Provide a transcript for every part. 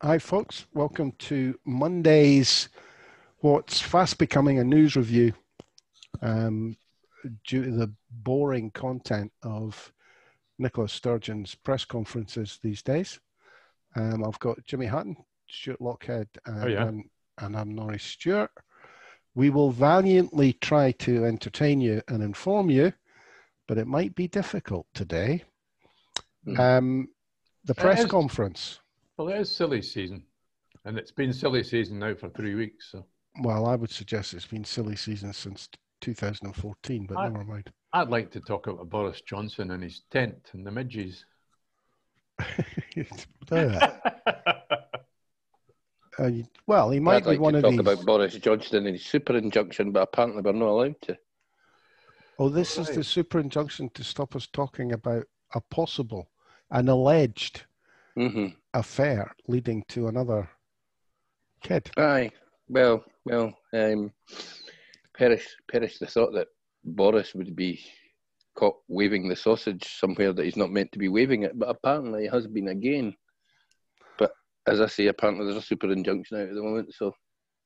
Hi, folks. Welcome to Monday's what's fast becoming a news review due to the boring content of Nicola Sturgeon's press conferences these days. I've got Jimmy Hutton, Stuart Lockhead, and I'm Norrie Stewart. We will valiantly try to entertain you and inform you, but it might be difficult today. The press conference. Well, it is silly season, and it's been silly season now for 3 weeks. So, well, I would suggest it's been silly season since 2014, but never mind. I'd like to talk about Boris Johnson and his tent and the midges. Well, he might be one of these. I'd like to talk about Boris Johnson and his super injunction, but apparently we're not allowed to. Oh, this is the super injunction to stop us talking about a possible, an alleged affair leading to another kid. Aye, well, perish the thought that Boris would be caught waving the sausage somewhere that he's not meant to be waving it, but apparently he has been again. But as I say, apparently there's a super injunction out at the moment, so.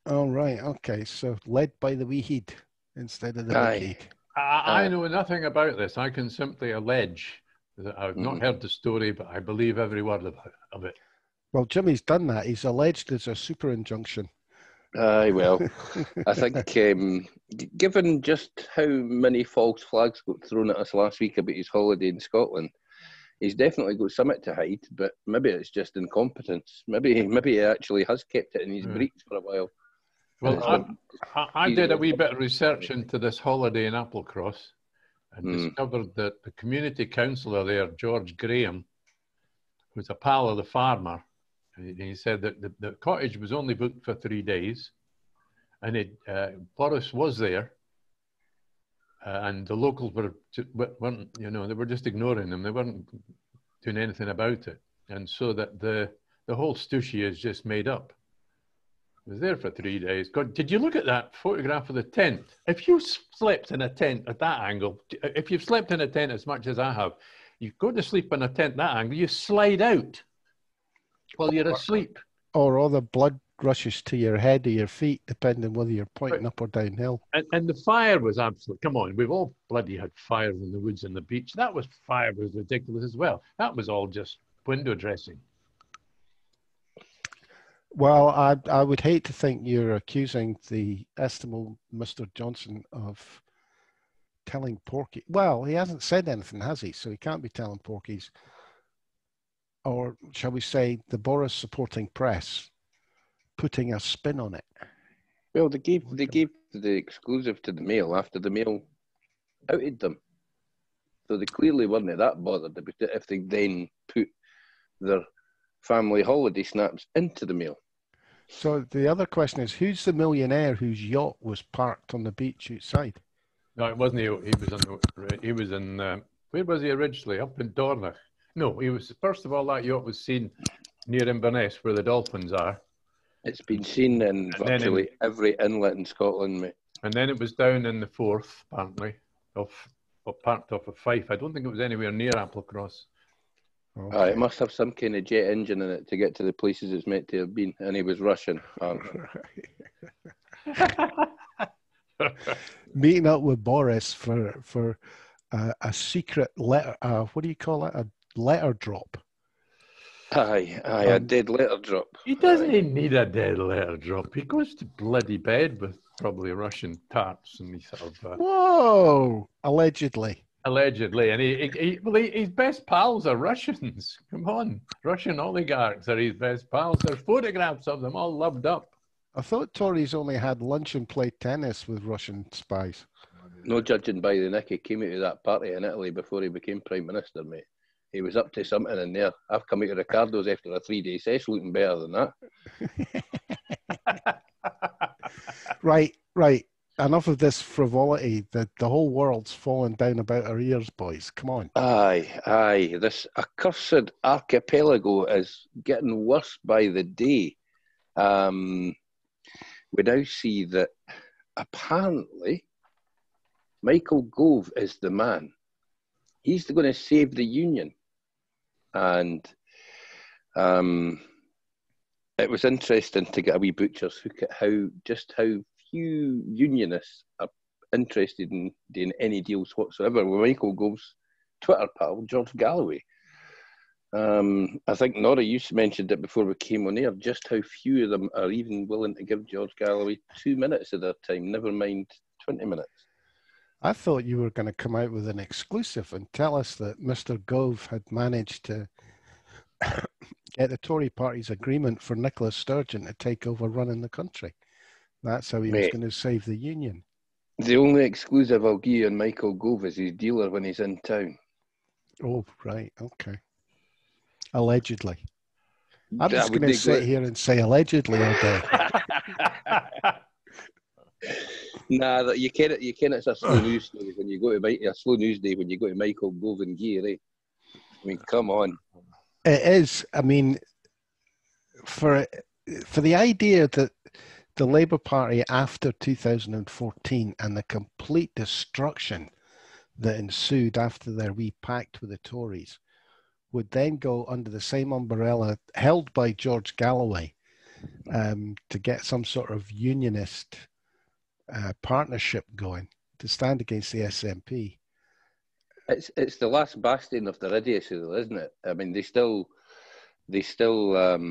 Oh, right, okay, so led by the wee heed instead of the big heed. I know nothing about this. I can simply allege that I've not heard the story, but I believe every word of it. Well, Jimmy's done that. He's alleged there's a super injunction. Aye, well, I think given just how many false flags got thrown at us last week about his holiday in Scotland, he's definitely got something to hide, but maybe it's just incompetence. Maybe he actually has kept it in his breech for a while. Well, I did a wee bit of research into this holiday in Applecross and discovered that the community councillor there, George Graham, who's a pal of the farmer, he said that the cottage was only booked for 3 days, and Boris was there, and the locals weren't, they were just ignoring him. They weren't doing anything about it, and so that the whole stooshy is just made up. He was there for 3 days. God, did you look at that photograph of the tent? If you slept in a tent at that angle, if you've slept in a tent as much as I have, you go to sleep in a tent that angle, you slide out while you're asleep. Or all the blood rushes to your head or your feet, depending whether you're pointing up or downhill. And the fire was absolute. Come on, we've all bloody had fires in the woods and the beach. Fire was ridiculous as well. That was all just window dressing. Well, I would hate to think you're accusing the estimable Mr. Johnson of telling porky. Well, he hasn't said anything, has he? So he can't be telling porkies. Or shall we say the Boris supporting press putting a spin on it? Well, they gave the exclusive to the Mail after the Mail outed them. So they clearly weren't that bothered about it if they then put their family holiday snaps into the Mail. So the other question is, who's the millionaire whose yacht was parked on the beach outside? No, it wasn't. He was in. Where was he originally? Up in Dornoch. No, he was. First of all, that yacht was seen near Inverness, where the dolphins are. It's been seen in virtually every inlet in Scotland, mate. And then it was down in the Forth, apparently, parked off of Fife. I don't think it was anywhere near Applecross. Okay. It must have some kind of jet engine in it to get to the places it's meant to have been, and he was Russian. Meeting up with Boris for a secret letter. What do you call it? A letter drop. Aye, a dead letter drop. He doesn't even need a dead letter drop. He goes to bloody bed with probably Russian tarts and he sort of. Whoa! Allegedly. Allegedly, and his best pals are Russians. Come on, Russian oligarchs are his best pals. There's photographs of them all loved up. I thought Tories only had lunch and played tennis with Russian spies. No judging by the nick he came out of that party in Italy before he became Prime Minister, mate. He was up to something in there. I've come out of Ricardo's after a 3-day session looking better than that. Right. Enough of this frivolity. The whole world's falling down about our ears, boys. Come on. Aye. This accursed archipelago is getting worse by the day. We now see that apparently Michael Gove is the man. He's going to save the Union. And It was interesting to get a wee butcher's hook at how few unionists are interested in doing any deals whatsoever with Michael Gove's Twitter pal, George Galloway. I think Nora, you mentioned it before we came on air, just how few of them are even willing to give George Galloway 2 minutes of their time, never mind 20 minutes. I thought you were going to come out with an exclusive and tell us that Mr. Gove had managed to get the Tory party's agreement for Nicola Sturgeon to take over running the country. That's how he was going to save the union. The only exclusive I'll give you on Michael Gove is his dealer when he's in town. Oh, right. Okay. Allegedly. I'm just going to sit here and say allegedly all day. Nah, you can it's a slow news story when you go to a slow news day when you go to Michael Gove and Gear, eh? I mean, come on. It is. I mean, for the idea that the Labour Party after 2014 and the complete destruction that ensued after their wee pact with the Tories would then go under the same umbrella held by George Galloway to get some sort of unionist partnership going to stand against the SNP. It's the last bastion of their idiocy, though, isn't it? I mean, they still declare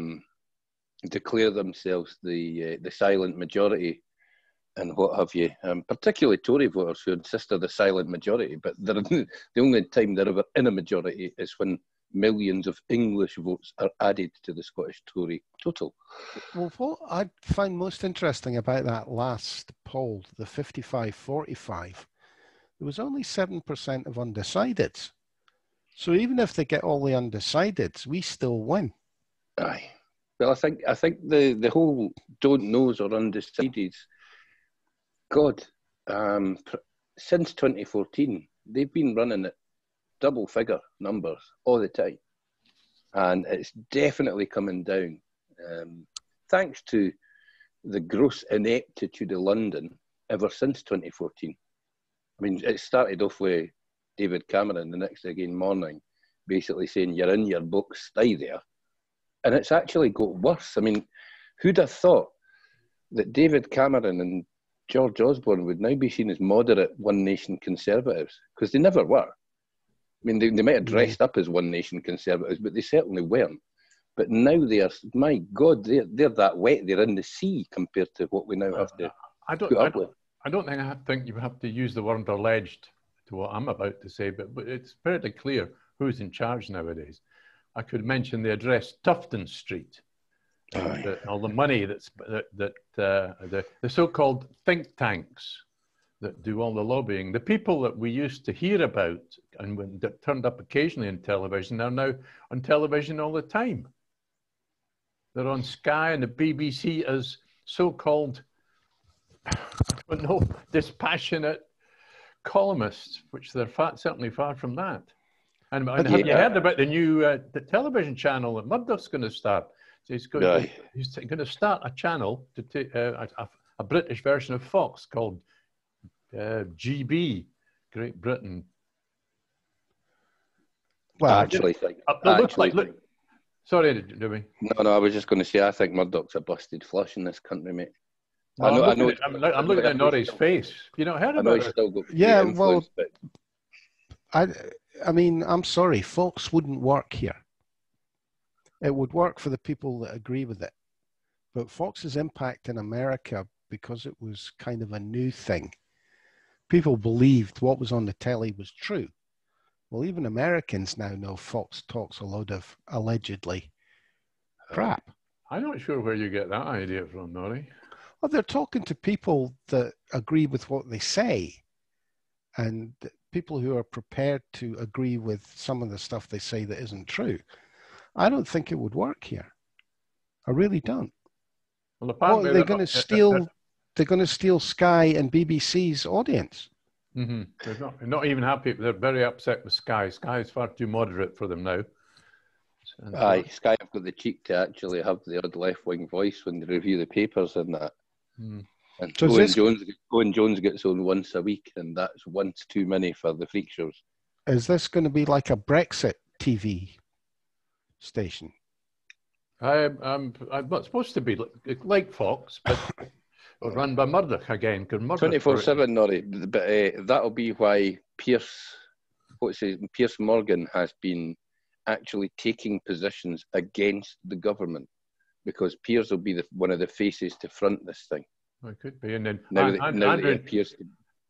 themselves the silent majority and what have you, particularly Tory voters who insist they're the silent majority, but the only time they're ever in a majority is when millions of English votes are added to the Scottish Tory total. Well, what I find most interesting about that last poll, the 55-45, there was only 7% of undecideds. So even if they get all the undecideds, we still win. Aye. Well, I think the whole don't knows or undecideds, God, since 2014, they've been running at double figure numbers all the time. And it's definitely coming down. Thanks to the gross ineptitude of London ever since 2014. I mean, it started off with David Cameron the next day again morning, basically saying, you're in your books, stay there. And it's actually got worse. I mean, who'd have thought that David Cameron and George Osborne would now be seen as moderate One Nation Conservatives? Because they never were. I mean, they might have dressed up as One Nation Conservatives, but they certainly weren't. But now they are, my God, they're that wet. They're in the sea compared to what we now have to put up with. I think you have to use the word alleged to what I'm about to say, but it's fairly clear who's in charge nowadays. I could mention the address Tufton Street, all the money the so-called think tanks that do all the lobbying. The people that we used to hear about and that turned up occasionally on television are now on television all the time. They're on Sky and the BBC as so-called, I don't know, dispassionate columnists, which they're certainly far from that. And have you heard about the new the television channel that Murdoch's going to start? So he's going to start a channel to take a British version of Fox called GB, Great Britain. Well, actually, look. Sorry, Jimmy. No, I was just going to say, I think Murdoch's a busted flush in this country, mate. Well, I'm looking at Norrie's face. You not heard about it? Yeah, well, I mean, I'm sorry, Fox wouldn't work here. It would work for the people that agree with it. But Fox's impact in America, because it was kind of a new thing, people believed what was on the telly was true. Well, even Americans now know Fox talks a load of allegedly crap. I'm not sure where you get that idea from, Norrie. Well, they're talking to people that agree with what they say, and people who are prepared to agree with some of the stuff they say that isn't true. I don't think it would work here. I really don't. Well, apparently they're going to steal. They're going to steal Sky and BBC's audience. Mm-hmm. They're not even happy. They're very upset with Sky. Sky is far too moderate for them now. Aye, Sky have got the cheek to actually have the odd left-wing voice when they review the papers and that. Mm. And so Owen Jones gets on once a week, and that's once too many for the freak shows. Is this going to be like a Brexit TV station? I'm not supposed to be like Fox, but run by Murdoch again. 24/7, Norrie. But that'll be why Piers Morgan has been actually taking positions against the government, because Piers will be one of the faces to front this thing. Well, it could be, and then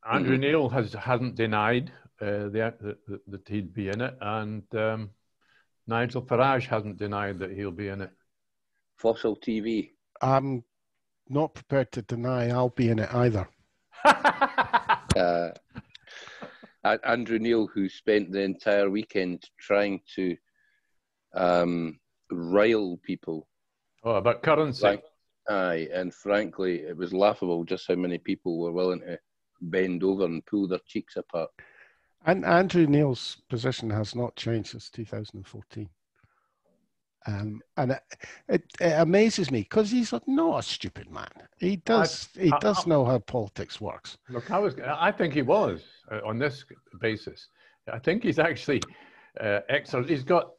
Andrew Neil hasn't denied that he'd be in it, and Nigel Farage hasn't denied that he'll be in it. Fossil TV. I'm not prepared to deny I'll be in it either. Andrew Neil, who spent the entire weekend trying to rile people. Oh, about currency. Aye, and frankly, it was laughable just how many people were willing to bend over and pull their cheeks apart. And Andrew Neil's position has not changed since 2014. And it amazes me, because he's not a stupid man. He does know how politics works. Look, I think he was on this basis. I think he's actually excellent. He's got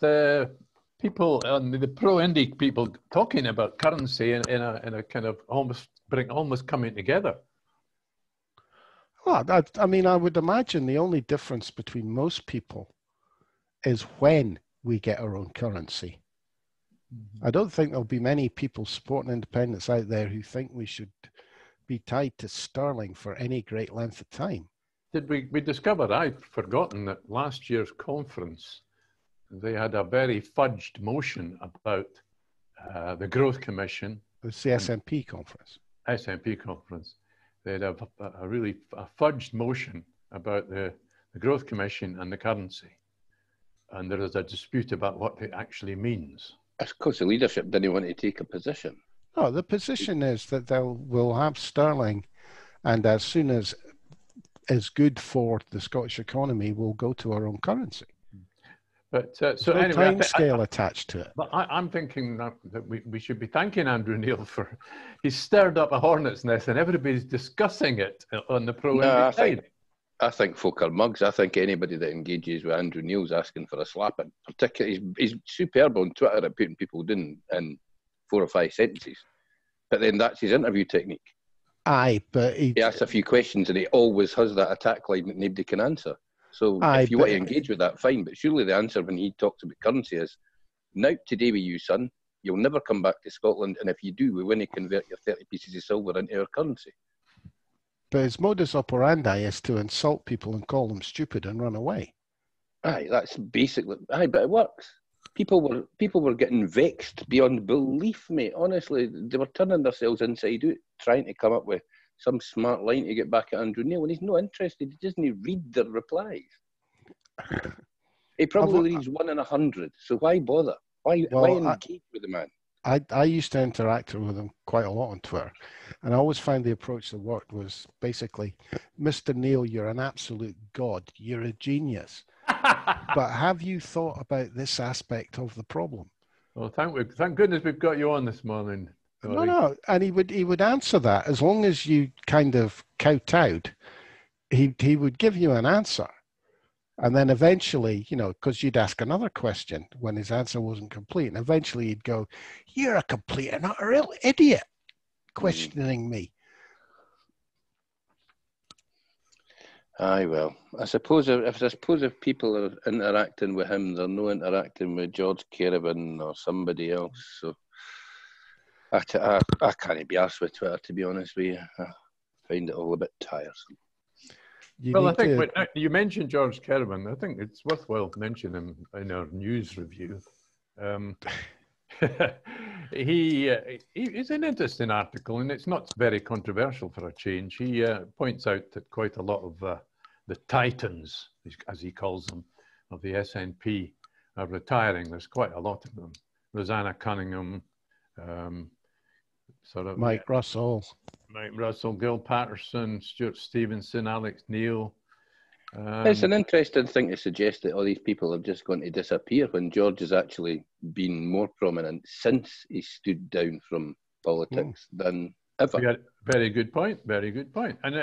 people on the pro-Indy people talking about currency in a kind of almost coming together. Well, I mean, I would imagine the only difference between most people is when we get our own currency. I don't think there'll be many people supporting independence out there who think we should be tied to sterling for any great length of time. Did we discovered, I'd forgotten that last year's conference, they had a very fudged motion about the Growth Commission. It's the SNP conference. SNP conference. They had a fudged motion about the Growth Commission and the currency. And there is a dispute about what it actually means. Of course, the leadership didn't want to take a position. No, the position is that we'll have sterling, and as soon as is good for the Scottish economy, we'll go to our own currency. But so no anyway, time scale attached to it. But I'm thinking that we should be thanking Andrew Neil for he's stirred up a hornet's nest, and everybody's discussing it on the pro-Indy side. I think folk are mugs. I think anybody that engages with Andrew Neil's asking for a slapping. Particularly, he's superb on Twitter at putting people down in 4 or 5 sentences. But then that's his interview technique. Aye, but he asks a few questions and he always has that attack line that nobody can answer. So if you want to engage with that, fine. But surely the answer when he talks about currency is, now today with you, son, you'll never come back to Scotland. And if you do, we want to convert your 30 pieces of silver into our currency. But his modus operandi is to insult people and call them stupid and run away. Aye, that's basically. Aye, but it works. People were getting vexed beyond belief, mate. Honestly, they were turning themselves inside out, trying to come up with some smart line to get back at Andrew Neil, and he's not interested. He doesn't read the replies. He probably reads 1 in 100. So why bother? Why engage with the man? I used to interact with him quite a lot on Twitter, and I always found the approach that worked was basically, Mr. Neil, you're an absolute god. You're a genius. But have you thought about this aspect of the problem? Well, thank goodness we've got you on this morning. No, and he would answer that as long as you kind of kowtowed. He would give you an answer. And then eventually, because you'd ask another question when his answer wasn't complete. And eventually he'd go, you're a complete and utter idiot, questioning me. Aye, well, I suppose if people are interacting with him, they're not interacting with George Kerevan or somebody else. So I can't be arsed with Twitter, to be honest with you. I find it all a bit tiresome. I think you mentioned George Kerevan. I think it's worthwhile mentioning him in our news review. It's an interesting article, and it's not very controversial for a change. He points out that quite a lot of the titans, as he calls them, of the SNP are retiring. There's quite a lot of them. Rosanna Cunningham, Mike Russell, Gil Patterson, Stuart Stevenson, Alex Neil. It's an interesting thing to suggest that all these people are just going to disappear when George has actually been more prominent since he stood down from politics than ever. Yeah, very good point. Very good point. And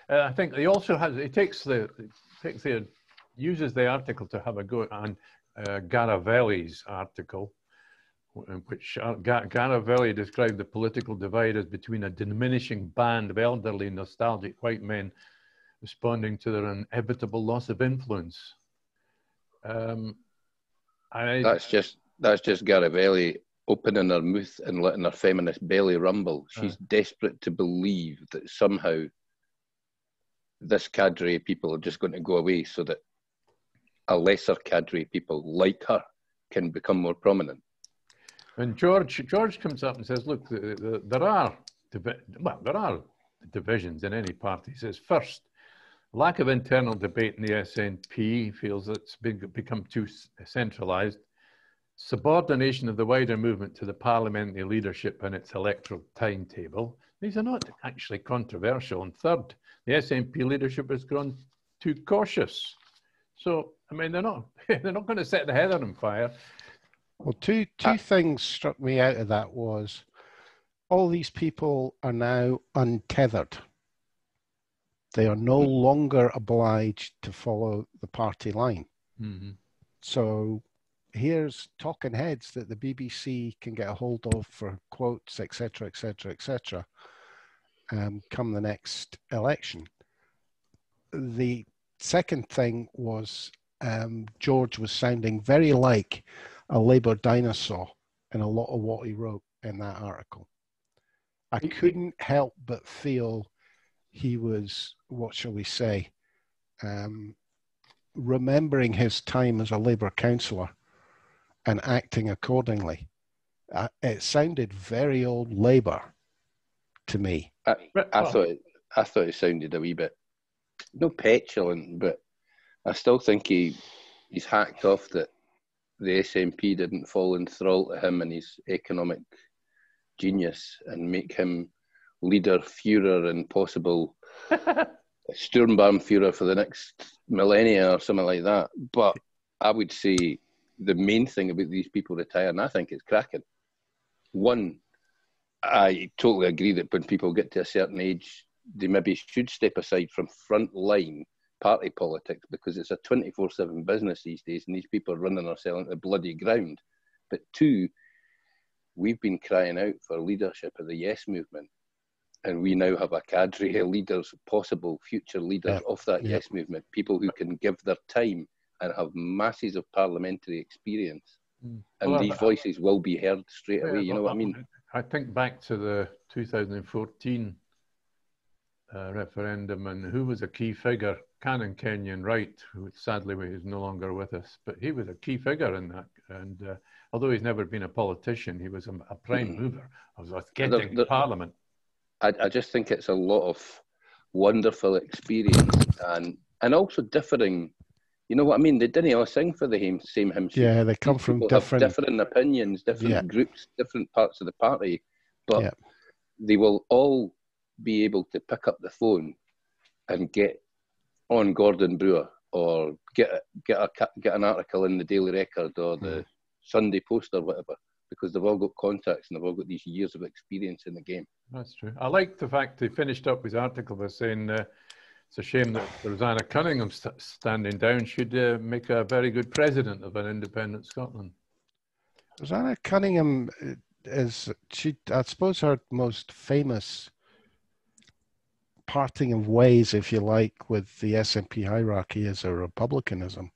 I think he also uses the article to have a go on Garavelli's article, in which Galloway described the political divide as between a diminishing band of elderly, nostalgic white men responding to their inevitable loss of influence. That's just Garavelli opening her mouth and letting her feminist belly rumble. She's desperate to believe that somehow this cadre of people are just going to go away so that a lesser cadre of people like her can become more prominent. And George comes up and says, look, there are divisions in any party. He says, first, lack of internal debate in the SNP feels it's become too centralised. Subordination of the wider movement to the parliamentary leadership and its electoral timetable. These are not actually controversial. And third, the SNP leadership has grown too cautious. So, I mean, they're not going to set the heather on fire. Well, two things struck me out of that was all these people are now untethered. They are no longer obliged to follow the party line. Mm-hmm. So here's talking heads that the BBC can get a hold of for quotes, etc., etc., etc. Come the next election. The second thing was George was sounding very like a Labour dinosaur in a lot of what he wrote in that article. I couldn't help but feel he was, what shall we say, remembering his time as a Labour councillor and acting accordingly. It sounded very old Labour to me. I thought it sounded a wee bit, no petulant, but I still think he's hacked off that the SNP didn't fall in thrall to him and his economic genius and make him leader, Führer, and possible Sturmbannführer for the next millennia or something like that. But I would say the main thing about these people retiring, I think it's cracking. One, I totally agree that when people get to a certain age, they maybe should step aside from frontline party politics because it's a 24/7 business these days and these people are running ourselves into the bloody ground. But two, we've been crying out for leadership of the Yes movement, and we now have a cadre of leaders, possible future leaders of that Yes movement, people who can give their time and have masses of parliamentary experience. And these voices will be heard straight away, you know what I mean? I think back to the 2014 referendum, and who was a key figure? Canon Kenyon Wright, who sadly is no longer with us, but he was a key figure in that. And although he's never been a politician, he was a prime mover of getting Parliament. I just think it's a lot of wonderful experience and also differing. You know what I mean? They didn't all sing for the same hymn sheet. Yeah, they come from different opinions, different groups, different parts of the party, but they will all be able to pick up the phone and get on Gordon Brewer or get an article in the Daily Record or the Sunday Post or whatever, because they've all got contacts and they've all got these years of experience in the game. That's true. I like the fact he finished up his article by saying it's a shame that Rosanna Cunningham standing down should make a very good president of an independent Scotland. Rosanna Cunningham is, I suppose, her most famous parting of ways, if you like, with the SNP hierarchy is her republicanism.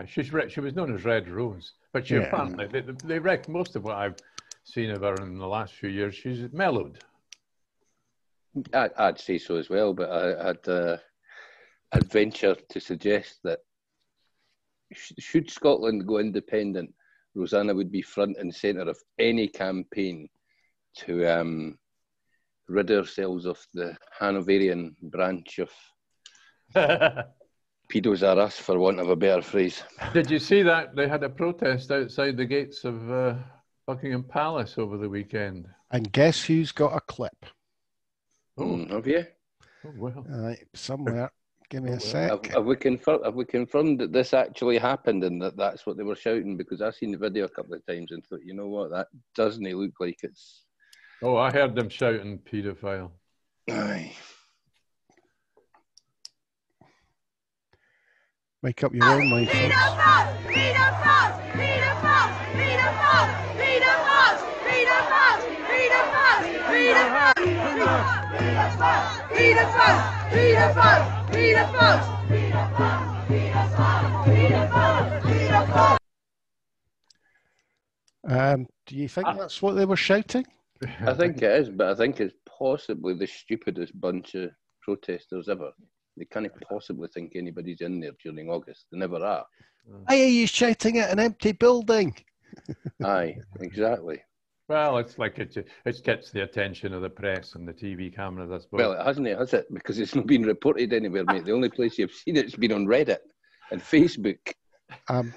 She was known as Red Rose, but she apparently, they wrecked most of what I've seen of her in the last few years. She's mellowed. I'd say so as well, but I'd venture to suggest that should Scotland go independent, Rosanna would be front and centre of any campaign to rid ourselves of the Hanoverian branch of pedos are us, for want of a better phrase. Did you see that? They had a protest outside the gates of Buckingham Palace over the weekend. And guess who's got a clip? Have you? Oh, well. Somewhere. Give me a sec. Have we confirmed that this actually happened and that's what they were shouting? Because I've seen the video a couple of times and thought, you know what, that doesn't look like it's... Oh, I heard them shouting pedophile. Aye. Make up your own mind, folks. Do you think that's what they were shouting? I think it is, but I think it's possibly the stupidest bunch of protesters ever. They can't possibly think anybody's in there during August. They never are. Why are you shouting at an empty building? Aye, exactly. Well, it's like it gets the attention of the press and the TV cameras, I suppose. Well, it hasn't, has it? Because it's not been reported anywhere, mate. The only place you've seen it's been on Reddit and Facebook. And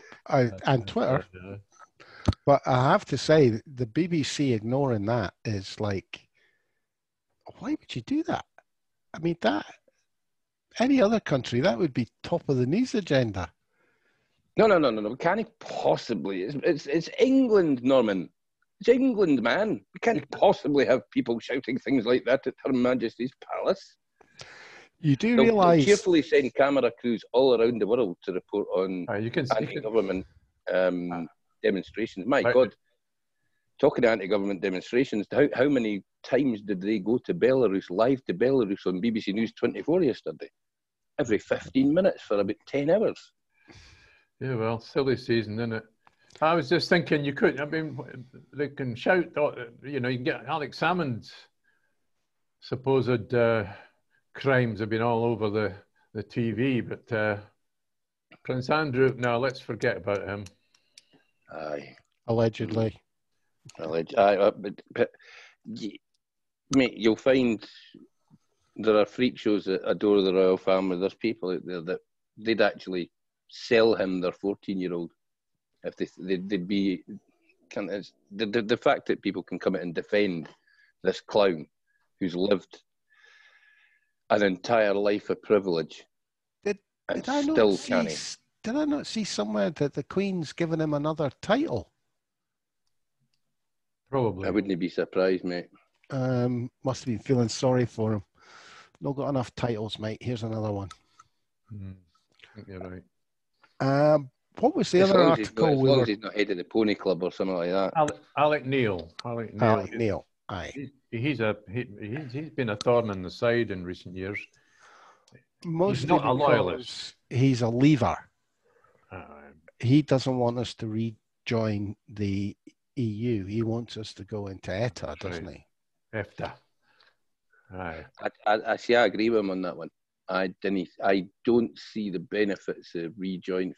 Twitter. But I have to say, the BBC ignoring that is like, why would you do that? I mean, that any other country, that would be top of the news agenda. No. Can't it possibly? It's England, Norman. It's England, man. We can't possibly have people shouting things like that at Her Majesty's Palace. You do realise... They'll cheerfully send camera crews all around the world to report on anti-government demonstrations. My God. Talking of anti-government demonstrations, how many times did they go to Belarus, live to Belarus on BBC News 24 yesterday? Every 15 minutes for about 10 hours. Yeah, well, silly season, isn't it? I was just thinking they can shout, you can get Alex Salmond's supposed crimes have been all over the TV, but Prince Andrew, no, let's forget about him. Aye. Allegedly. But, mate, you'll find there are freak shows that adore the royal family. There's people out there that they'd actually sell him their 14-year-old if they'd be. The fact that people can come out and defend this clown who's lived an entire life of privilege Did I not see somewhere that the Queen's given him another title? Probably. I wouldn't be surprised, mate. Must have been feeling sorry for him. Not got enough titles, mate. Here's another one. I think you're right. What was the other article? As long as he's not head of the Pony Club or something like that. Alec Neil. Aye. He's been a thorn in the side in recent years. Mostly not a loyalist. He's a leaver. He doesn't want us to rejoin the EU. He wants us to go into ETA, doesn't he? EFTA. Aye. I see. I agree with him on that one. I don't see the benefits of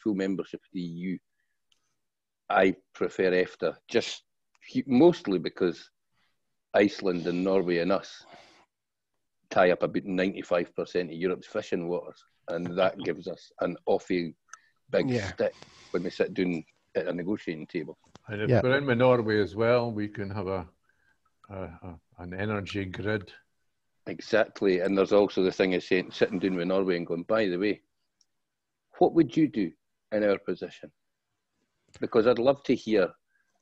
full membership of the EU. I prefer EFTA, just mostly because Iceland and Norway and us tie up about 95% of Europe's fishing waters, and that gives us an awfully big stick when we sit down at a negotiating table. And if we're in with Norway as well, we can have an energy grid. Exactly, and there's also the thing of sitting down with Norway and going, by the way, what would you do in our position? Because I'd love to hear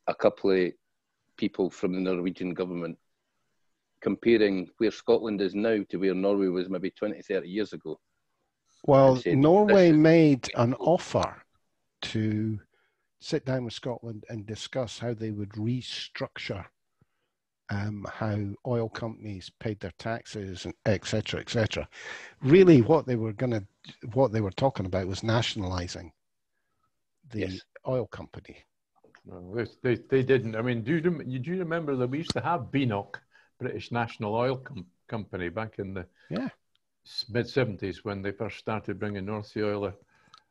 a couple of people from the Norwegian government comparing where Scotland is now to where Norway was maybe 20, 30 years ago. Well, Norway made an offer to sit down with Scotland and discuss how they would restructure how oil companies paid their taxes, and et cetera, Really, what they were talking about was nationalising the oil company. No, they didn't. I mean, do you remember that we used to have BNOC, British National Oil Company, back in the mid-70s when they first started bringing North Sea oil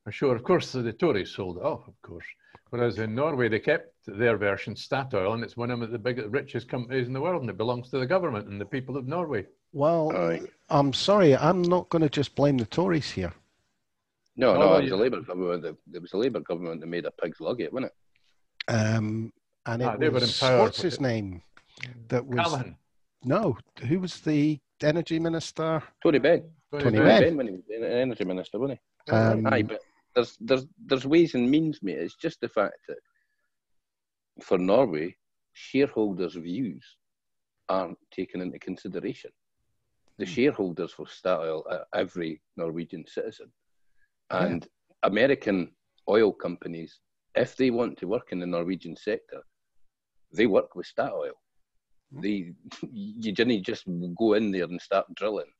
ashore? Of course, the Tories sold it off, of course. Whereas in Norway, they kept their version, Statoil, and it's one of the richest companies in the world, and it belongs to the government and the people of Norway. Well, I'm sorry, I'm not going to just blame the Tories here. No, it was a Labour government. It was a Labour government that made a pig's lug it, wasn't it? And they were in power. What's his name? That was Callahan. No, who was the energy minister? Tony Benn. Tony Benn when he was the energy minister, wasn't he? But there's ways and means, mate. It's just the fact that for Norway, shareholders' views aren't taken into consideration. The shareholders for Statoil are every Norwegian citizen. And American oil companies, if they want to work in the Norwegian sector, they work with Statoil. You didn't just go in there and start drilling.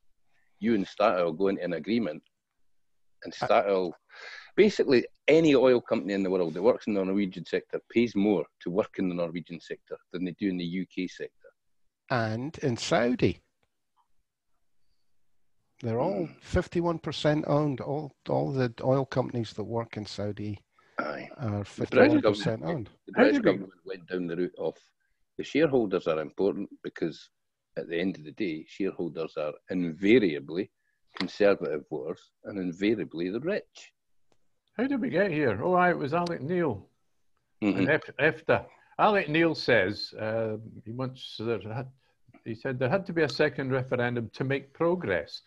You and Statoil go into an agreement, and Statoil, basically any oil company in the world that works in the Norwegian sector pays more to work in the Norwegian sector than they do in the UK sector. And in Saudi, they're all 51% owned. All the oil companies that work in Saudi are 51% owned. The British government went down the route of the shareholders are important because at the end of the day, shareholders are invariably conservative voters and invariably the rich. How did we get here? Oh, it was Alec Neil. And EFTA. Alec Neil says he said there had to be a second referendum to make progress,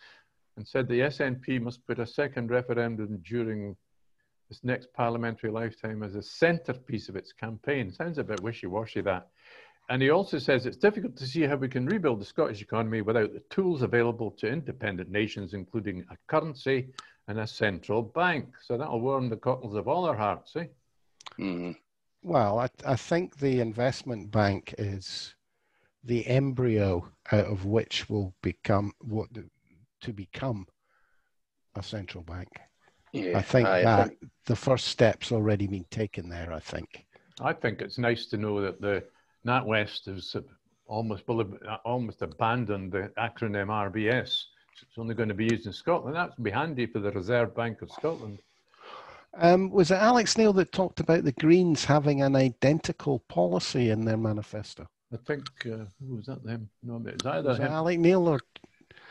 and said the SNP must put a second referendum during this next parliamentary lifetime as a centrepiece of its campaign. Sounds a bit wishy-washy, that. And he also says it's difficult to see how we can rebuild the Scottish economy without the tools available to independent nations, including a currency and a central bank. So that'll warm the cockles of all our hearts, eh? Well, I think the investment bank is the embryo out of which will become a central bank. Yeah, I think the first step's already been taken there, I think. I think it's nice to know that the NatWest has almost abandoned the acronym RBS. It's only going to be used in Scotland. That would be handy for the Reserve Bank of Scotland. Was it Alex Neil that talked about the Greens having an identical policy in their manifesto? I think, who was that them? No, it was either was Alex Neil or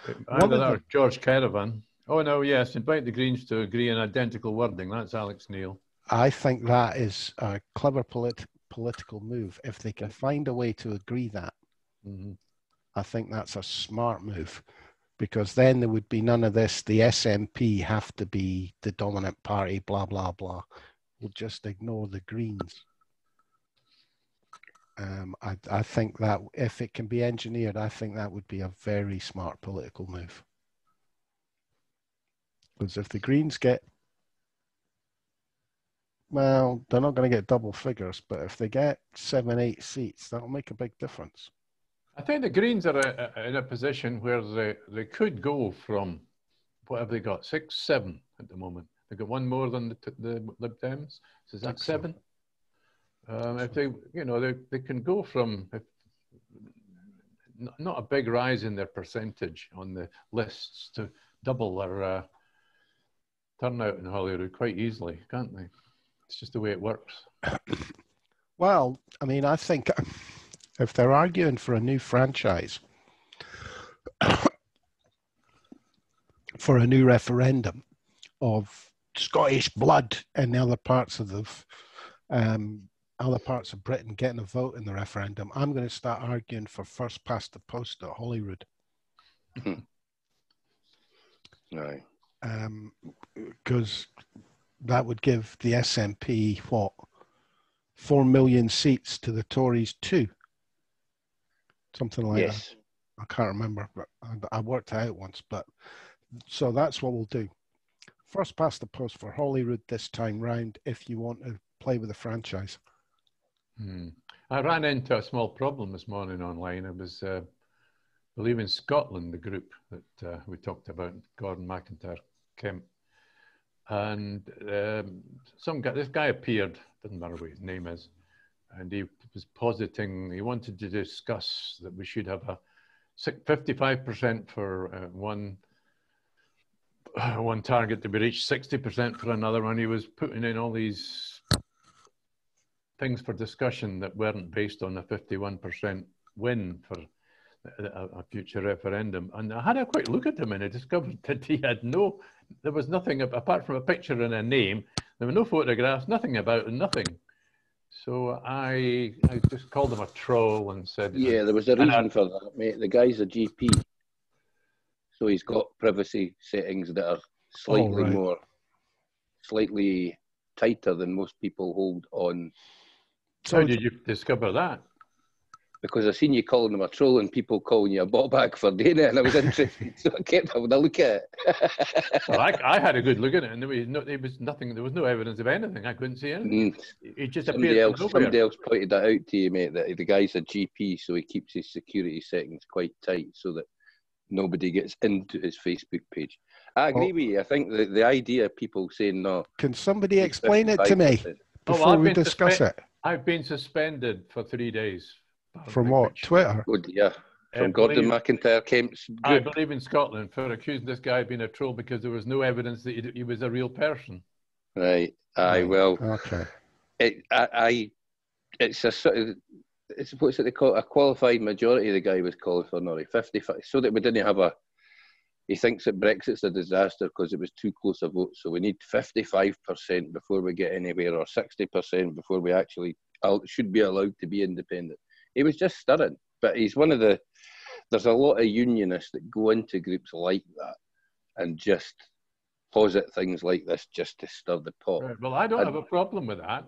either that or George Kerevan. Oh no, yes, invite the Greens to agree on identical wording. That's Alex Neil. I think that is a clever political move. If they can find a way to agree that, I think that's a smart move, because then there would be none of this. The SNP have to be the dominant party, blah, blah, blah. We'll just ignore the Greens. I think that if it can be engineered, I think that would be a very smart political move. Because if the Greens get, well, they're not going to get double figures, but if they get 7-8 seats, that'll make a big difference. I think the Greens are in a position where they could go from, what have they got, 6, 7 at the moment. They've got one more than the Lib-Dems. So is that 7? If they, they can go from not a big rise in their percentage on the lists to double their turnout in Holyrood quite easily, can't they? It's just the way it works. Well, I mean, I think if they're arguing for a new franchise, for a new referendum of Scottish blood in the other parts of Britain getting a vote in the referendum, I'm going to start arguing for first past the post at Holyrood. Right. Because that would give the SNP, 4 million seats to the Tories 2. Something like that. I can't remember, but I worked it out once. But so that's what we'll do. First past the post for Holyrood this time round, if you want to play with the franchise. I ran into a small problem this morning online. It was Believe in Scotland, the group that we talked about, Gordon McIntyre, Kemp. And this guy appeared, doesn't matter what his name is, and he was positing, he wanted to discuss that we should have a 55% for one target to be reached, 60% for another one. He was putting in all these things for discussion that weren't based on a 51% win for a future referendum. And I had a quick look at him and I discovered that he had there was nothing apart from a picture and a name. There were no photographs, nothing about it, nothing. So I just called him a troll and said... Yeah, there was a reason for that, mate. The guy's a GP. So he's got privacy settings that are slightly tighter than most people hold on. So how did you discover that? because I seen you calling them a troll and people calling you a botbag for doing it, and I was interested, so I kept having a look at it. Well, I had a good look at it, and there was nothing. There was no evidence of anything. I couldn't see anything. It just somebody appeared somebody else pointed that out to you, mate. That the guy's a GP, so he keeps his security settings quite tight so that nobody gets into his Facebook page. I agree with you. I think the idea of people saying no. Can somebody explain it to me before we discuss it? I've been suspended for 3 days. From what? Twitter? Good, yeah. From Gordon McIntyre Kemp's group. I believe in Scotland for accusing this guy of being a troll because there was no evidence that he was a real person. Right. Aye. Well. Okay. It's what's it they call it? A qualified majority. The guy was calling for, Norrie, 55, so that we didn't have a. He thinks that Brexit's a disaster because it was too close a vote. So we need 55% before we get anywhere, or 60% before we actually should be allowed to be independent. He was just stirring, but he's one of the. There's a lot of unionists that go into groups like that and just posit things like this just to stir the pot. Right. Well, I don't have a problem with that.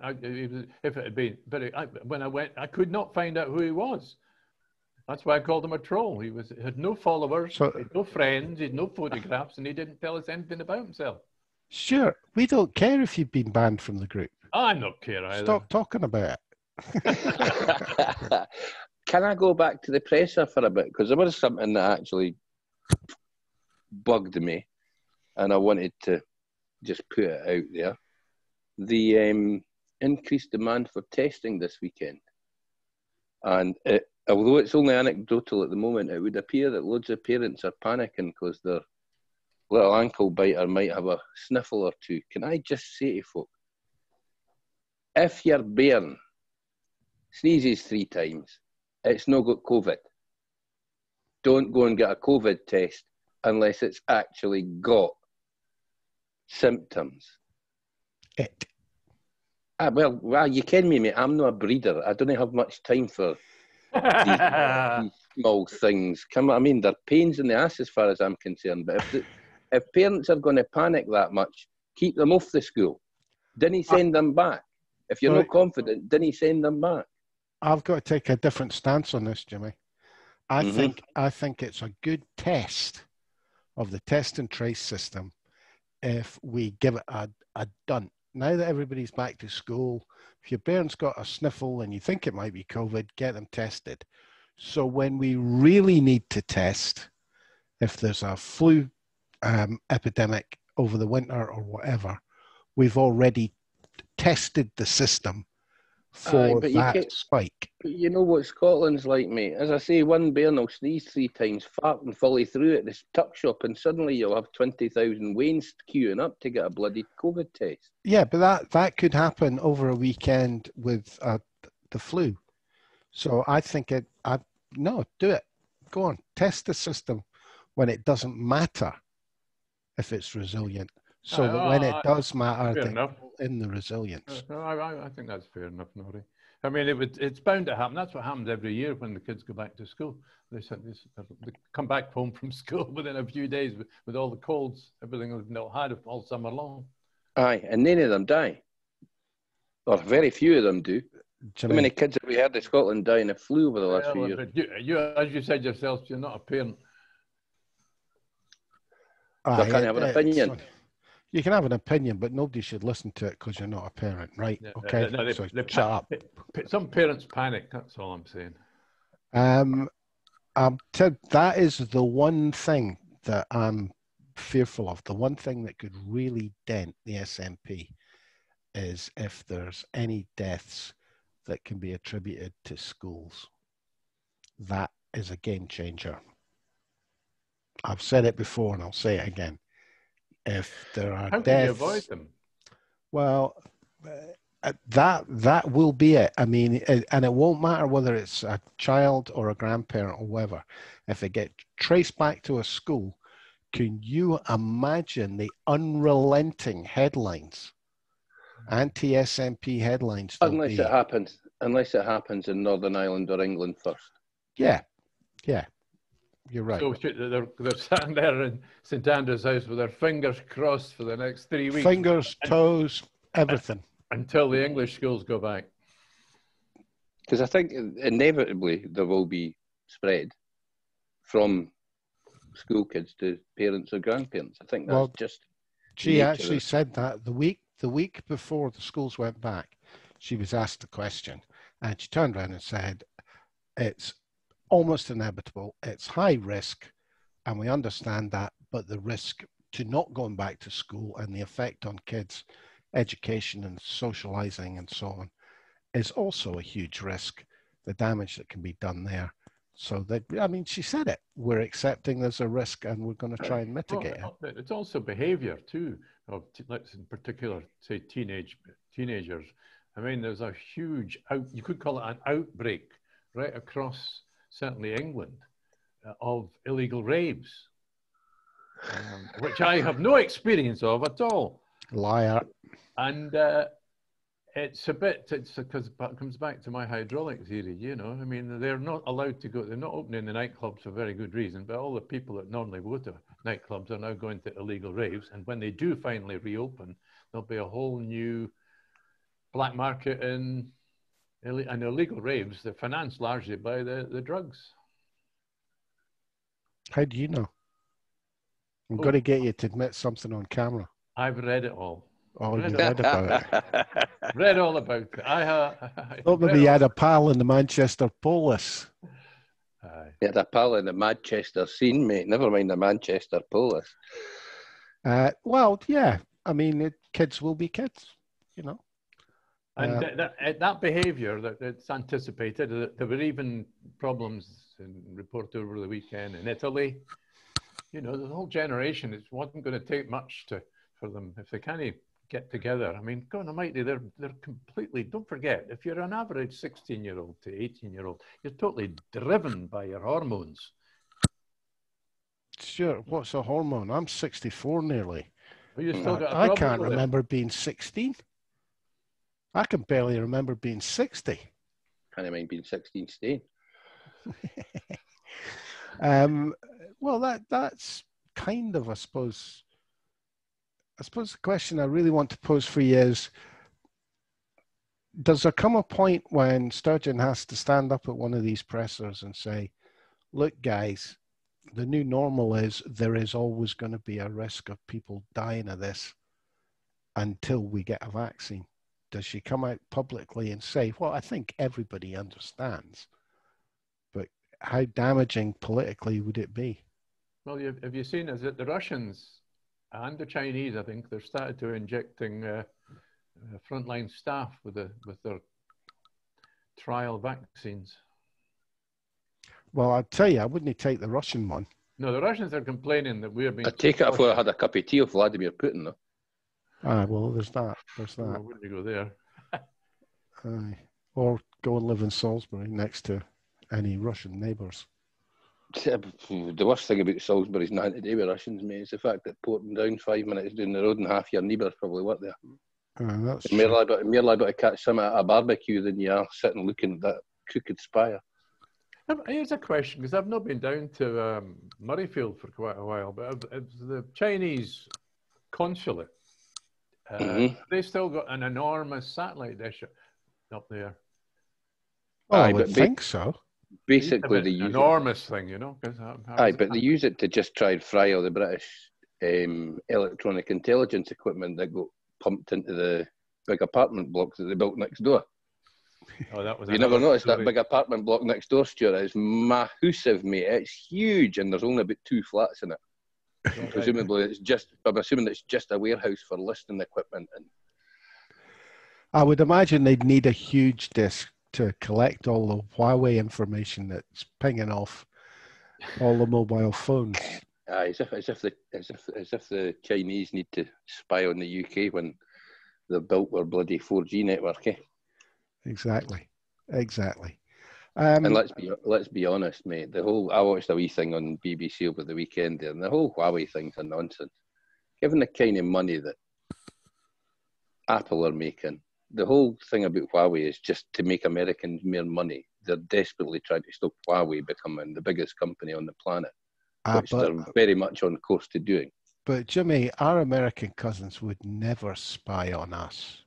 If it had been, but when I went, I could not find out who he was. That's why I called him a troll. He had no followers, he had no friends, he had no photographs, and he didn't tell us anything about himself. Sure, we don't care if you've been banned from the group. I don't care either. Stop talking about it. Can I go back to the presser for a bit? Because there was something that actually bugged me, and I wanted to just put it out there. The increased demand for testing this weekend. And although it's only anecdotal at the moment, it would appear that loads of parents are panicking because their little ankle biter might have a sniffle or two. Can I just say to folk, if your bairn sneezes 3 times, it's not got COVID. Don't go and get a COVID test unless it's actually got symptoms. Well, you ken me, mate. I'm not a breeder. I don't have much time for these small things. I mean, they're pains in the ass as far as I'm concerned. But if parents are going to panic that much, keep them off the school. Didn't send them back. If you're not confident, didn't send them back. I've got to take a different stance on this, Jimmy. I think it's a good test of the test and trace system if we give it a dunt. Now that everybody's back to school, if your parents got a sniffle and you think it might be COVID, get them tested. So when we really need to test, if there's a flu epidemic over the winter or whatever, we've already tested the system for that spike. But you know what Scotland's like, mate. As I say, one bairn will sneeze 3 times, fart and folly through at this tuck shop, and suddenly you'll have 20,000 Waynes queuing up to get a bloody COVID test. Yeah, but that could happen over a weekend with the flu. So I think no, do it. Go on, test the system when it doesn't matter if it's resilient. So that when it does matter, in the resilience. I think that's fair enough, Norrie. I mean, it's bound to happen. That's what happens every year when the kids go back to school. They come back home from school within a few days with all the colds, everything they've not had all summer long. Aye, and none of them die. Or very few of them do. How many kids have we had in Scotland dying of flu over the last few years? You, as you said yourself, you're not a parent. So I can't have an opinion. You can have an opinion, but nobody should listen to it because you're not a parent, right? Yeah, okay, so shut up. Some parents panic, that's all I'm saying. That is the one thing that I'm fearful of. The one thing that could really dent the SNP is if there's any deaths that can be attributed to schools. That is a game changer. I've said it before and I'll say it again. If there are How deaths, can you avoid them? Well, that will be it. I mean, and it won't matter whether it's a child or a grandparent or whatever. If it gets traced back to a school, can you imagine the unrelenting headlines, anti-SNP headlines? Unless it happens in Northern Ireland or England first. Yeah. You're right. So they're sitting there in St Andrew's House with their fingers crossed for the next 3 weeks. Fingers, toes, everything. Until the English schools go back. Because I think inevitably there will be spread from school kids to parents or grandparents. I think that's just. She actually said that the week before the schools went back, she was asked the question, and she turned around and said, "It's almost inevitable. It's high risk, and we understand that, but the risk to not going back to school and the effect on kids' education and socializing and so on is also a huge risk, the damage that can be done there." So that, I mean, she said it. We're accepting there's a risk and we're going to try and mitigate it. It's also behavior too, of let's in particular say teenagers. I mean, there's a huge, you could call it an outbreak right across certainly England of illegal raves, which I have no experience of at all. Liar. And it's because it comes back to my hydraulic theory, you know. I mean, they're not allowed to go, they're not opening the nightclubs for very good reason, but all the people that normally go to nightclubs are now going to illegal raves. And when they do finally reopen, there'll be a whole new black market in illegal raves. They're financed largely by the drugs. How do you know? I'm going to get you to admit something on camera. I've read it all. Oh, you read about it. Read all about it. Thought maybe you had a pal in the Manchester Police. You had a pal in the Manchester scene, mate. Never mind the Manchester Police. Well, yeah. I mean, kids will be kids, you know. And that behaviour that's anticipated. There were even problems reported over the weekend in Italy. You know, the whole generation, it wasn't going to take much for them if they can't get together. I mean, God almighty, they're completely, don't forget, if you're an average 16-year-old to 18-year-old, you're totally driven by your hormones. Sure, what's a hormone? I'm 64 nearly. Well, you still got a I can't remember being 16. I can barely remember being 60. Can't mind being 16 staying. Well, that's kind of, I suppose the question I really want to pose for you is, does there come a point when Sturgeon has to stand up at one of these pressers and say, look, guys, the new normal is there is always going to be a risk of people dying of this until we get a vaccine? Does she come out publicly and say, well, I think everybody understands, but how damaging politically would it be? Well, have you seen, is it the Russians and the Chinese, I think, they've started to injecting frontline staff with their trial vaccines. Well, I'll tell you, I wouldn't take the Russian one. No, the Russians are complaining that we're being... I'd take it if I had a cup of tea of Vladimir Putin, though. Well, there's that. Well, wouldn't you go there? Or go and live in Salisbury next to any Russian neighbours. The worst thing about Salisbury is nothing to do with Russians, mate. It's the fact that porting down 5 minutes down the road and half your neighbours probably work there. That's You're more liable to catch some at a barbecue than you are sitting looking at that crooked spire. Here's a question, because I've not been down to Murrayfield for quite a while, but the Chinese consulate, they still got an enormous satellite dish up there. Well, I would think so. Basically, they use enormous thing, you know. But they use it to just try and fry all the British electronic intelligence equipment that got pumped into the big apartment blocks that they built next door. Oh, that was. You never noticed that big apartment block next door, Stuart? It's massive, mate. It's huge, and there's only about 2 flats in it. Presumably, I'm assuming it's just a warehouse for listing equipment. And I would imagine they'd need a huge disk to collect all the Huawei information that's pinging off all the mobile phones. As if the Chinese need to spy on the UK when they've built their bloody 4G network, eh? Exactly. And let's be honest, mate. I watched a wee thing on BBC over the weekend there, and the whole Huawei thing's a nonsense. Given the kind of money that Apple are making, the whole thing about Huawei is just to make Americans more money. They're desperately trying to stop Huawei becoming the biggest company on the planet, which they're very much on course to doing. But Jimmy, our American cousins would never spy on us.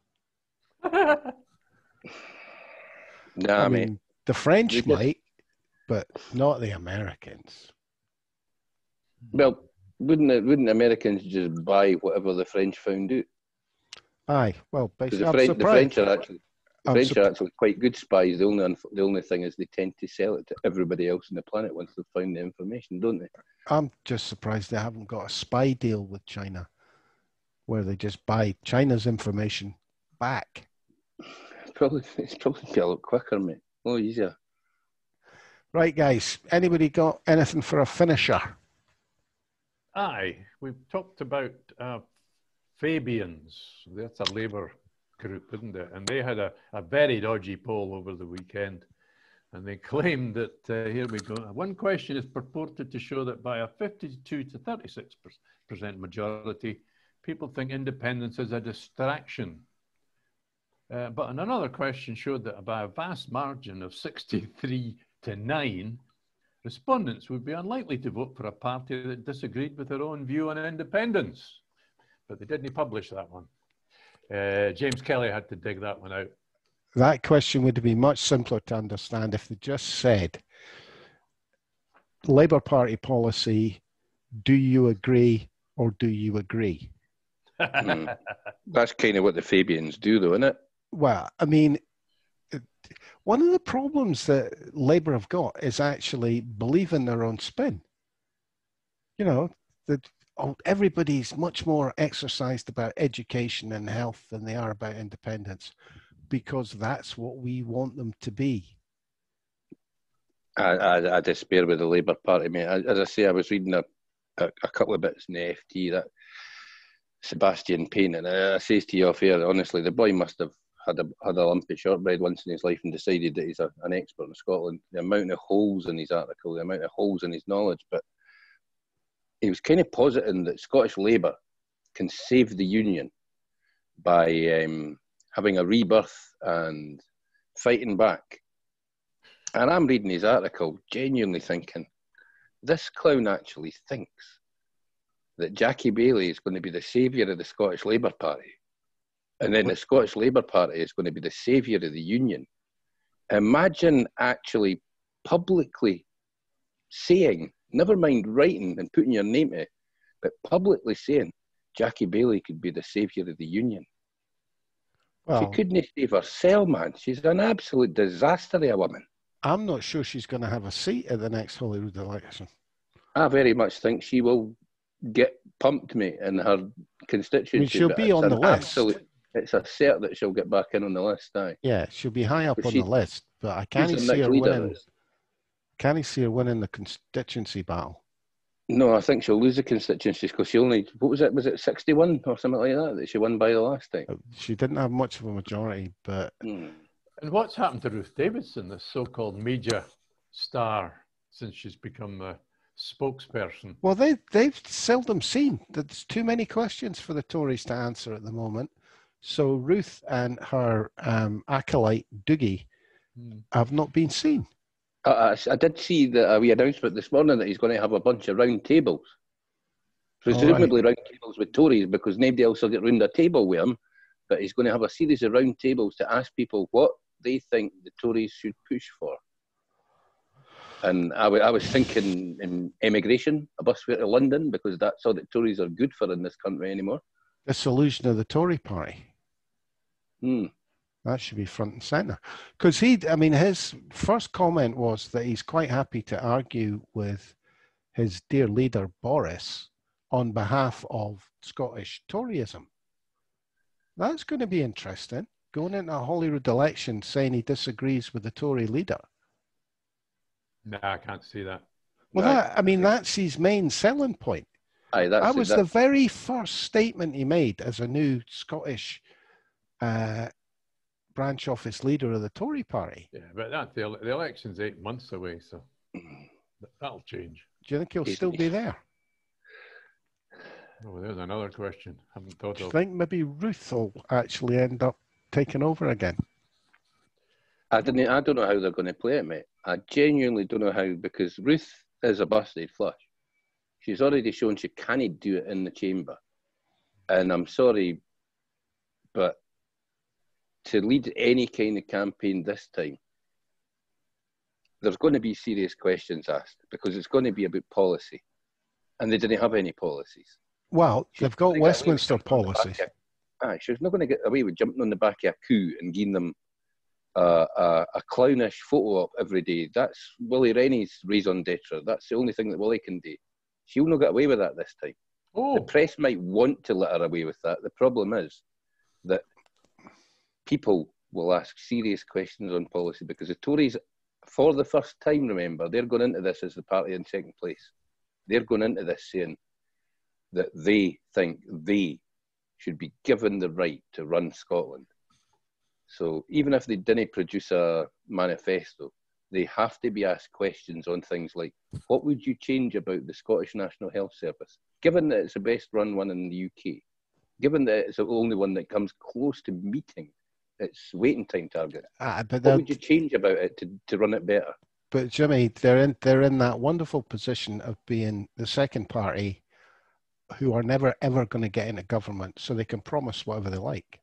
Nah, I mate. mean, the French might, but not the Americans. Well, wouldn't Americans just buy whatever the French found out? Aye, well, basically, The French are actually quite good spies. The only thing is they tend to sell it to everybody else on the planet once they've found the information, don't they? I'm just surprised they haven't got a spy deal with China, where they just buy China's information back. It's probably be a lot quicker, mate. A lot easier. Right, guys. Anybody got anything for a finisher? Aye, we've talked about Fabians. That's a Labour group, isn't it? And they had a very dodgy poll over the weekend. And they claimed that, here we go, one question is purported to show that by a 52 to 36% majority, people think independence is a distraction. But another question showed that by a vast margin of 63 to 9, respondents would be unlikely to vote for a party that disagreed with their own view on independence. But they didn't publish that one. James Kelly had to dig that one out. That question would be much simpler to understand if they just said, Labour Party policy, do you agree or do you agree? That's kind of what the Fabians do, though, isn't it? Well, I mean, one of the problems that Labour have got is actually believing their own spin. You know, that everybody's much more exercised about education and health than they are about independence, because that's what we want them to be. I despair with the Labour Party, mate. As I say, I was reading a couple of bits in the FT that Sebastian Payne, and I say to you off air, honestly, the boy must have had a lump of shortbread once in his life and decided that he's an expert in Scotland. The amount of holes in his article, the amount of holes in his knowledge, but he was kind of positing that Scottish Labour can save the Union by having a rebirth and fighting back. And I'm reading his article, genuinely thinking, this clown actually thinks that Jackie Baillie is going to be the saviour of the Scottish Labour Party. And then the Scottish Labour Party is going to be the saviour of the Union. Imagine actually publicly saying, never mind writing and putting your name to it, but publicly saying Jackie Baillie could be the saviour of the Union. Well, she couldn't save herself, man. She's an absolute disaster of a woman. I'm not sure she's going to have a seat at the next Holyrood election. I very much think she will get pumped, mate, in her constituency. I mean, she'll be on the list. It's a cert that she'll get back in on the list, aye. Yeah, she'll be high up on the list, but I can't see her winning. Can he see her winning the constituency battle? No, I think she'll lose the constituencies because she only, what was it? Was it 61 or something like that she won by the last time? She didn't have much of a majority, but. And what's happened to Ruth Davidson, this so-called media star, since she's become a spokesperson? Well, they've seldom seen. There's too many questions for the Tories to answer at the moment. So Ruth and her acolyte Dougie have not been seen. I did see the wee announcement this morning that he's going to have a bunch of round tables. Presumably round tables with Tories, because nobody else will get round a table with him. But he's going to have a series of round tables to ask people what they think the Tories should push for. And I was thinking in immigration, a bus fare to London, because that's all that Tories are good for in this country anymore. The solution of the Tory party. That should be front and centre. Because his first comment was that he's quite happy to argue with his dear leader, Boris, on behalf of Scottish Toryism. That's going to be interesting. Going into a Holyrood election saying he disagrees with the Tory leader. No, I can't see that. Well, that's his main selling point. Aye, that was the very first statement he made as a new Scottish branch office leader of the Tory party. Yeah, but the election's 8 months away, so that'll change. Do you think he'll still be there? Oh, there's another question. I haven't thought of. Do you think maybe Ruth will actually end up taking over again? I don't know how they're going to play it, mate. I genuinely don't know how, because Ruth is a busted flush. She's already shown she can't do it in the chamber. And I'm sorry, but to lead any kind of campaign this time, there's going to be serious questions asked because it's going to be about policy. And they didn't have any policies. Well, they've got Westminster policies. She's not going to get away with jumping on the back of a coup and giving them a clownish photo op every day. That's Willie Rennie's raison d'etre. That's the only thing that Willie can do. She'll not get away with that this time. Oh. The press might want to let her away with that. The problem is that people will ask serious questions on policy because the Tories, for the first time, remember, they're going into this as the party in second place. They're going into this saying that they think they should be given the right to run Scotland. So even if they didn't produce a manifesto, they have to be asked questions on things like, what would you change about the Scottish National Health Service? Given that it's the best run one in the UK, given that it's the only one that comes close to meeting its waiting time target, what would you change about it to run it better? But Jimmy, they're in that wonderful position of being the second party who are never ever going to get into government, so they can promise whatever they like.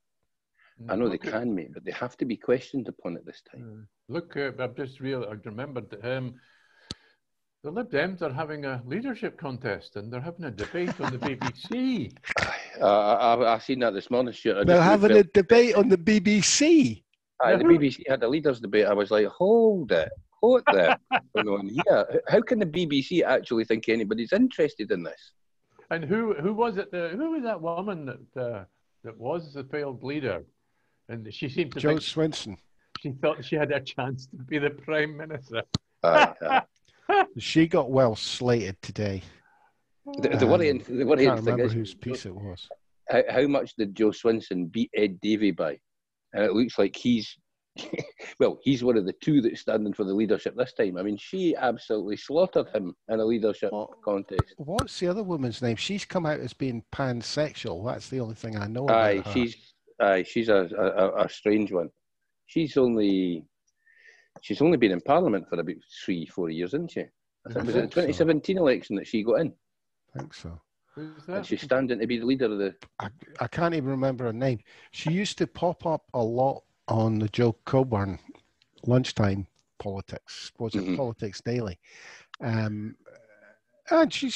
I know they can, mate, but they have to be questioned upon it this time. Look, I've just I remembered the Lib-Dems are having a leadership contest and they're having a debate on the BBC. I've seen that this morning, Stuart. They're having a debate on the BBC? The BBC had a leaders' debate. I was like, hold it. What the going on here? How can the BBC actually think anybody's interested in this? And who was it? Who was that woman that was the failed leader? And she seemed to Jo Swinson. She thought she had a chance to be the Prime Minister. She got well slated today. The worrying thing is, whose piece it was. How much did Jo Swinson beat Ed Davey by? And it looks like he's one of the two that's standing for the leadership this time. I mean, she absolutely slaughtered him in a leadership contest. What's the other woman's name? She's come out as being pansexual. That's the only thing I know about her. She's a strange one. She's only been in Parliament for about 3-4 years, isn't she? I think it was in the 2017 election that she got in. I think so. Who's that? And she's standing to be the leader of the... I can't even remember her name. She used to pop up a lot on the Joe Coburn lunchtime politics. Was it Politics Daily? And she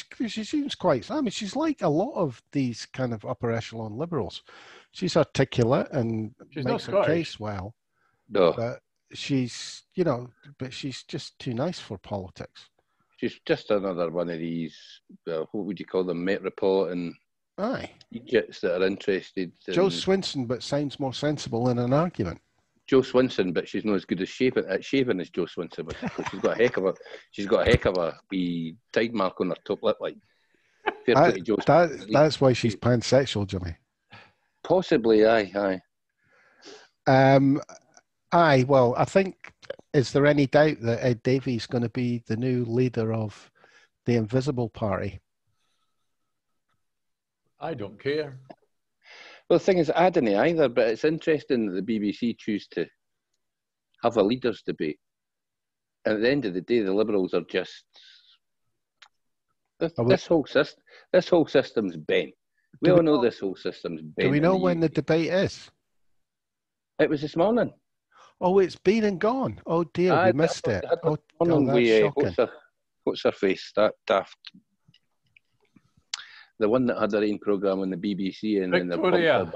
seems quite... I mean, she's like a lot of these kind of upper echelon liberals. She's articulate and makes her case well. No. But she's just too nice for politics. She's just another one of these, what would you call them, metropolitan idiots that are interested in... Jo Swinson, but sounds more sensible in an argument. Jo Swinson, but she's not as good at shaving as Jo Swinson. She's got a heck of a wee tide mark on her top lip, like. That's why she's pansexual, Jimmy. Possibly, aye. Well, I think, is there any doubt that Ed Davey's going to be the new leader of the Invisible Party? I don't care. Well, the thing is, I don't either, but it's interesting that the BBC choose to have a leaders' debate. And at the end of the day, the Liberals are just... This whole system's Benn. We all know this whole system's Benn. Do we know when the debate is? It was this morning. Oh, it's been and gone. Oh dear, we missed it. Oh, that's shocking. What's her face? That daft. The one that had their own programme on the BBC and then Victoria.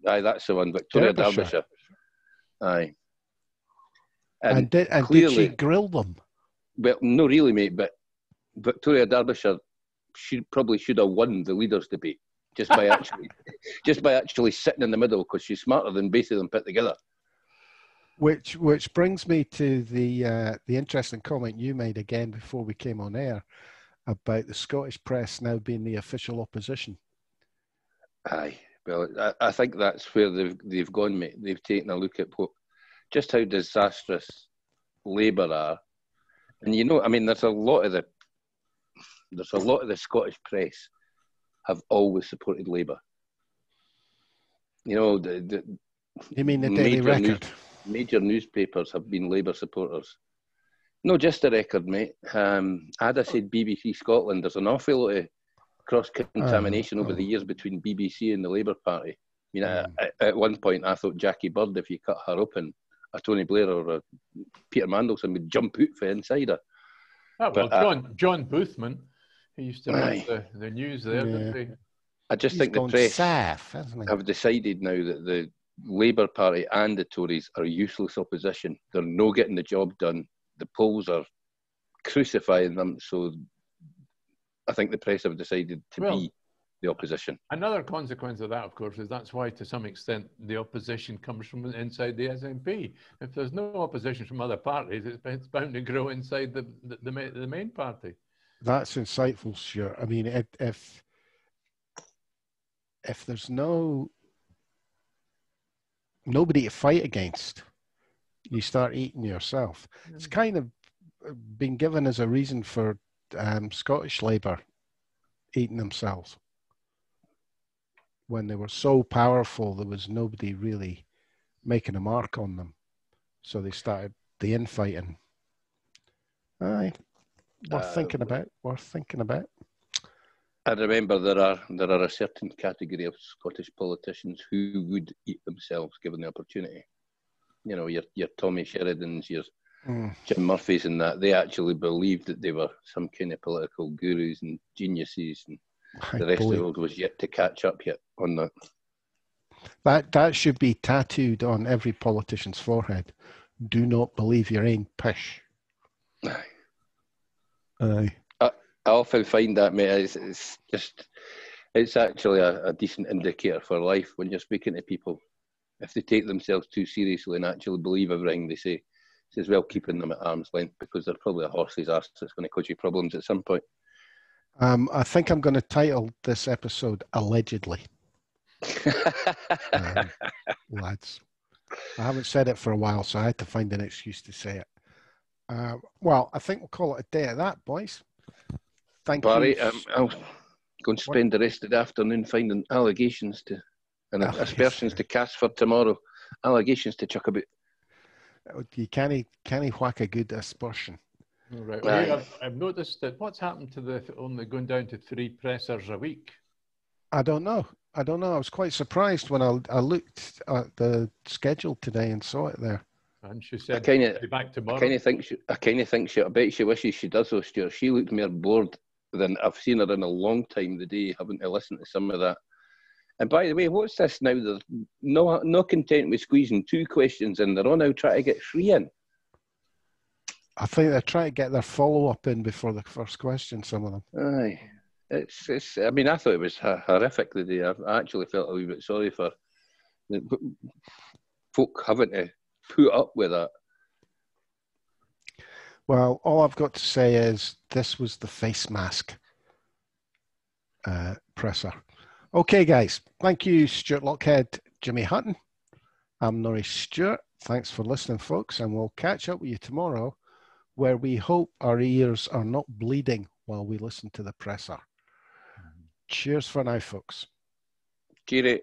That's the one, Victoria Derbyshire. Aye. And did she grill them? Well, no, really, mate. But Victoria Derbyshire, she probably should have won the leaders' debate just by actually sitting in the middle because she's smarter than both of them put together. Which brings me to the interesting comment you made again before we came on air about the Scottish press now being the official opposition. Aye, well, I think that's where they've gone, mate. They've taken a look at just how disastrous Labour are, and I mean, there's a lot of the Scottish press have always supported Labour. You mean the Daily Record? Major newspapers have been Labour supporters. No, just a record, mate. I'd said BBC Scotland. There's an awful lot of cross-contamination over the years between BBC and the Labour Party. I mean, at one point, I thought Jackie Bird, if you cut her open, a Tony Blair or a Peter Mandelson would jump out for inside her. Oh, well, John Boothman, he used to run the news there, didn't he? I just think the press have decided now that the Labour Party and the Tories are useless opposition. They're no getting the job done. The polls are crucifying them. So I think the press have decided to be the opposition. Another consequence of that, of course, is that's why, to some extent, the opposition comes from inside the SNP. If there's no opposition from other parties, it's bound to grow inside the main party. That's insightful, Stuart. I mean, if there's nobody to fight against, you start eating yourself. It's kind of been given as a reason for Scottish Labour eating themselves. When they were so powerful, there was nobody really making a mark on them. So they started the infighting. Aye, worth thinking about. I remember there are a certain category of Scottish politicians who would eat themselves given the opportunity. You know, your Tommy Sheridans, your Jim Murphys and that, they actually believed that they were some kind of political gurus and geniuses, and the rest of the world was yet to catch up yet on that. That should be tattooed on every politician's forehead. Do not believe your own pish. Aye. I often find that, mate, it's actually a decent indicator for life when you're speaking to people. If they take themselves too seriously and actually believe everything they say, it's as well keeping them at arm's length, because they're probably a horse's ass that's going to cause you problems at some point. I think I'm going to title this episode Allegedly. Lads, I haven't said it for a while, so I had to find an excuse to say it. Well, I think we'll call it a day at that, boys. Thank Barry, you. I'll go and spend the rest of the afternoon finding allegations and aspersions to cast for tomorrow. Allegations to chuck about. You can't whack a good aspersion. All right. Well, I've noticed that what's happened to the only going down to 3 pressers a week? I don't know. I was quite surprised when I looked at the schedule today and saw it there. And she said, "Be back tomorrow." I bet she wishes she does though, Stuart. She looked more bored than I've seen her in a long time the day, having to listen to some of that. And by the way, what's this now? There's no content with squeezing 2 questions in. They're all now trying to get 3 in. I think they're trying to get their follow-up in before the first question, some of them. Aye. It's. I mean, I thought it was horrific the day. I actually felt a wee bit sorry for the folk having to put up with that. Well, all I've got to say is this was the face mask presser. Okay, guys. Thank you, Stuart Lockhead, Jimmy Hutton. I'm Norrie Stewart. Thanks for listening, folks, and we'll catch up with you tomorrow, where we hope our ears are not bleeding while we listen to the presser. Cheers for now, folks. Cheery.